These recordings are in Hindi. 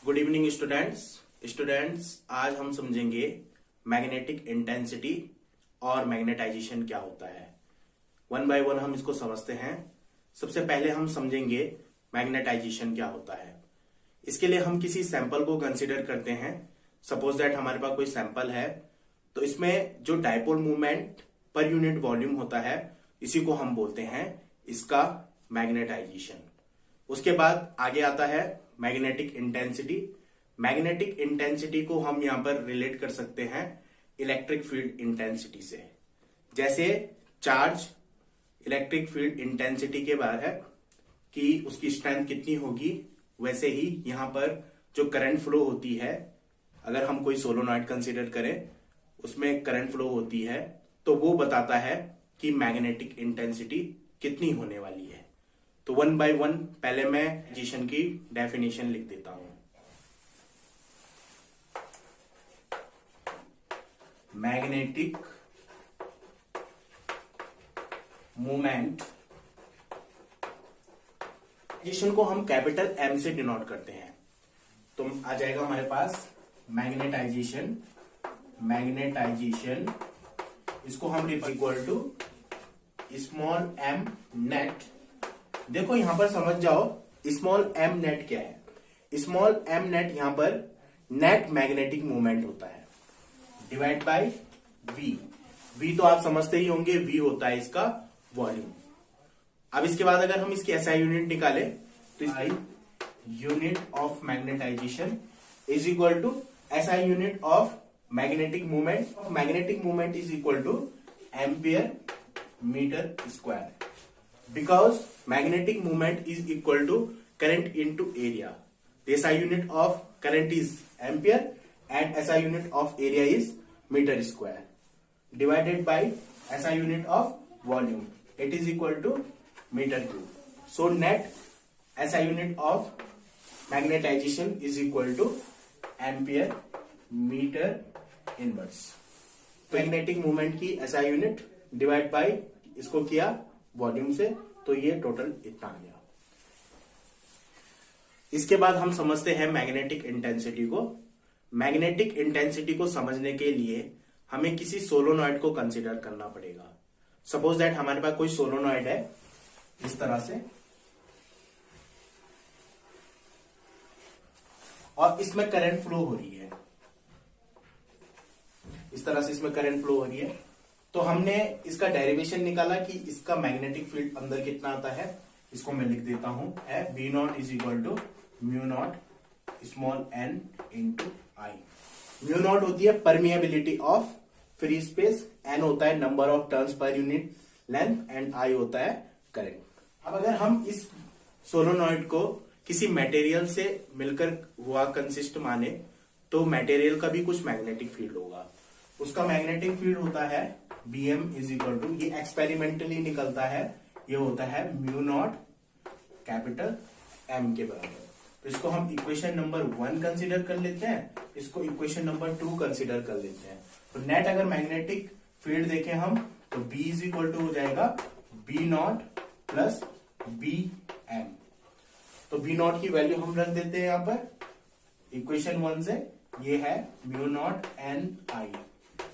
गुड इवनिंग स्टूडेंट्स आज हम समझेंगे मैग्नेटिक इंटेंसिटी और मैग्नेटाइजेशन क्या होता है। वन बाय वन हम इसको समझते हैं। सबसे पहले हम समझेंगे मैग्नेटाइजेशन क्या होता है। इसके लिए हम किसी सैंपल को कंसीडर करते हैं। सपोज दैट हमारे पास कोई सैंपल है, तो इसमें जो dipole movement per unit volume होता है, इसी को हम बोलते हैं इसका मैग्नेटाइजेशन। उसके बाद आगे आता है मैग्नेटिक इंटेंसिटी। मैग्नेटिक इंटेंसिटी को हम यहां पर रिलेट कर सकते हैं इलेक्ट्रिक फील्ड इंटेंसिटी से। जैसे चार्ज इलेक्ट्रिक फील्ड इंटेंसिटी के बारे है कि उसकी स्ट्रेंथ कितनी होगी, वैसे ही यहां पर जो करंट फ्लो होती है, अगर हम कोई सोलोनॉइड कंसीडर करें, उसमें करंट फ्लो होती है, तो वो बताता है कि मैग्नेटिक इंटेंसिटी कितनी होने वाली है। तो वन बाय वन पहले मैं मैग्नेटाइजेशन की डेफिनेशन लिख देता हूं। मैग्नेटिक मूवमेंट मैग्नेटाइजेशन को हम कैपिटल एम से डिनोट करते हैं। तो आ जाएगा हमारे पास मैग्नेटाइजेशन इसको हम equal to small M net. देखो यहां पर समझ जाओ स्मॉल एम नेट क्या है। स्मॉल एम नेट यहां पर नेट मैग्नेटिक मूवमेंट होता है डिवाइड बाय वी तो आप समझते ही होंगे, वी होता है इसका वॉल्यूम। अब इसके बाद अगर हम इसकी एसआई यूनिट निकाले तो SI unit of magnetization is equal to SI unit of magnetic movement. Magnetic movement is equal to ampere metre square, because magnetic movement is equal to current into area. The SI unit of current is ampere and SI unit of area is meter square divided by SI unit of volume. It is equal to meter cube. So net SI unit of magnetization is equal to ampere meter inverse. Magnetic movement की SI यूनिट डिवाइड बाय इसको किया वॉल्यूम से, तो ये टोटल इतना आ गया। इसके बाद हम समझते हैं मैग्नेटिक इंटेंसिटी को। मैग्नेटिक इंटेंसिटी को समझने के लिए हमें किसी सोलोनॉइड को कंसीडर करना पड़ेगा। सपोज दैट हमारे पास कोई सोलोनॉइड है इस तरह से, और इसमें करंट फ्लो हो रही है, इस तरह से इसमें करंट फ्लो हो रही है। तो हमने इसका डेरिवेशन निकाला कि इसका मैग्नेटिक फील्ड अंदर कितना आता है। इसको मैं लिख देता हूं, है B naught is equal to mu naught small N into I. Mu naught होती है permeability of free space, N होता है number of turns per unit length, and I होता है करंट। अब अगर हम इस सोलोनॉइड को किसी मटेरियल से मिलकर हुआ कंसिस्ट माने, तो मटेरियल का भी कुछ मैग्नेटिक फील्ड होगा। उसका मैग्नेटिक फील्ड होता है Bm इज इक्वल टू, ये एक्सपेरिमेंटली निकलता है, ये होता है म्यू नॉट कैपिटल M के बराबर। तो इसको हम इक्वेशन नंबर 1 कंसीडर कर लेते हैं, इसको इक्वेशन नंबर 2 कंसीडर कर लेते हैं। तो नेट अगर मैग्नेटिक फील्ड देखें हम, तो B इज इक्वल टू हो जाएगा B नॉट प्लस Bm। तो B नॉट की वैल्यू हम रख देते हैं यहां पर इक्वेशन 1 से, ये है mu not an I,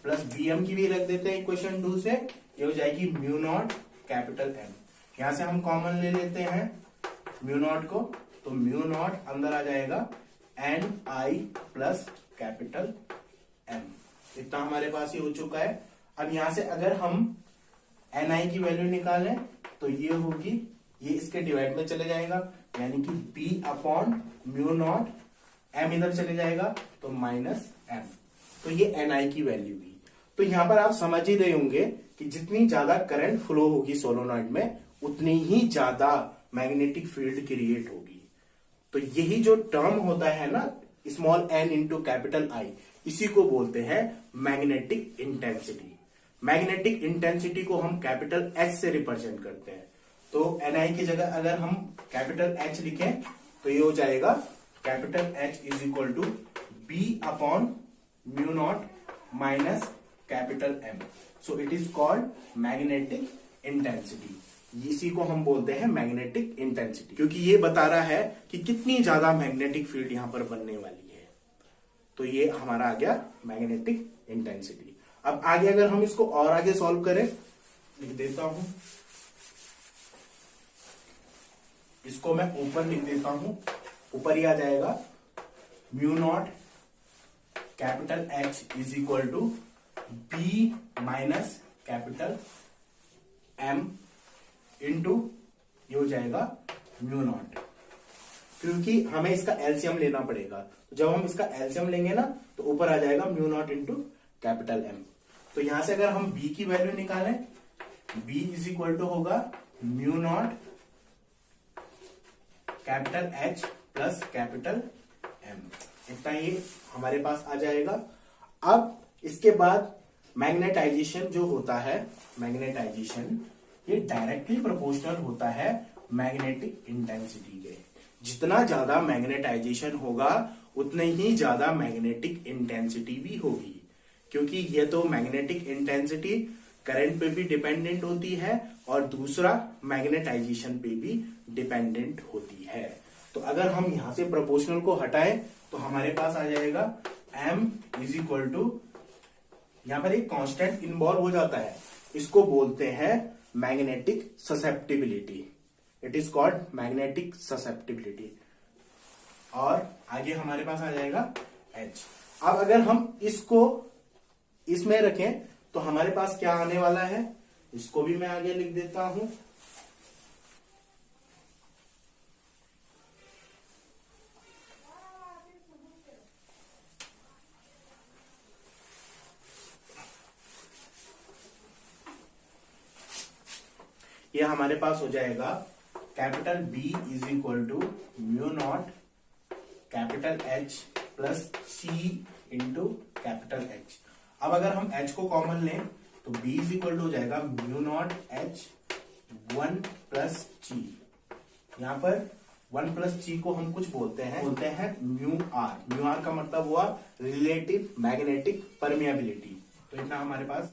plus Bm की भी रख देते हैं इक्वेशन 2 से, ये हो जाएगी म्यू नॉट कैपिटल M। यहां से हम कॉमन ले लेते हैं म्यू नॉट को, तो म्यू नॉट अंदर आ जाएगा एन आई प्लस कैपिटल M। इतना हमारे पास ये हो चुका है। अब यहां से अगर हम एन आई की वैल्यू निकालें, तो ये होगी, ये इसके डिवाइड में चले जाएगा, यानी कि B upon mu not, M इधर चले जाएगा तो माइनस M। तो ये एन आई की वैल्यू भी। तो यहां पर आप समझ ही रहे होंगे कि जितनी ज्यादा करंट फ्लो होगी सोलोनॉइड में, उतनी ही ज्यादा मैग्नेटिक फील्ड क्रिएट होगी। तो यही जो टर्म होता है ना, small N into capital I, इसी को बोलते हैं मैग्नेटिक इंटेंसिटी। मैग्नेटिक इंटेंसिटी को हम कैपिटल एच से रिप्रेजेंट करते हैं। तो एन आई की जगह अगर हम कैपिटल एच लिखें, तो ये हो जाएगा capital H is equal to B upon mu naught minus capital M. So it is called magnetic intensity. इसी को हम बोलते हैं मैग्नेटिक इंटेंसिटी, क्योंकि ये बता रहा है कि कितनी ज्यादा मैग्नेटिक फील्ड यहां पर बनने वाली है। तो ये हमारा आ गया मैग्नेटिक इंटेंसिटी। अब आगे अगर हम इसको और आगे सॉल्व करें, लिख देता हूं, इसको मैं ऊपर लिख देता हूं, ऊपर ही आ जाएगा mu naught capital H is equal to B minus capital M into ये हो जाएगा म्यू नॉट, क्योंकि हमें इसका एलसीएम लेना पड़ेगा। तो जब हम इसका एलसीएम लेंगे ना तो ऊपर आ जाएगा mu not into capital M। तो यहां से अगर हम B की वैल्यू निकालें, B इज इक्वल टू होगा mu naught capital H plus capital M, इतना ये हमारे पास आ जाएगा। अब इसके बाद मैग्नेटाइजेशन जो होता है, मैग्नेटाइजेशन ये डायरेक्टली प्रोपोर्शनल होता है मैग्नेटिक इंटेंसिटी के। जितना ज्यादा मैग्नेटाइजेशन होगा उतनी ही ज्यादा मैग्नेटिक इंटेंसिटी भी होगी, क्योंकि ये तो मैग्नेटिक इंटेंसिटी करंट पे भी डिपेंडेंट होती है और दूसरा मैग्नेटाइजेशन पे भी डिपेंडेंट होती है। तो अगर हम यहां से प्रोपोर्शनल को हटाएं तो हमारे पास आ जाएगा M इज इक्वल टू, यहां पर एक कांस्टेंट इन्वॉल्व हो जाता है, इसको बोलते हैं magnetic susceptibility. It is called magnetic susceptibility. और आगे हमारे पास आ जाएगा H। अब अगर हम इसको इसमें रखें तो हमारे पास क्या आने वाला है, इसको भी मैं आगे लिख देता हूं। ये हमारे पास हो जाएगा capital B is equal to mu naught capital H plus C into capital H। अब अगर हम H को कॉमन लें तो B इज इक्वल टू हो जाएगा mu not H 1 plus G। यहां पर 1 प्लस G को हम कुछ बोलते हैं म्यू आर। म्यू आर का मतलब हुआ रिलेटिव मैग्नेटिक परमिएबिलिटी। तो इतना हमारे पास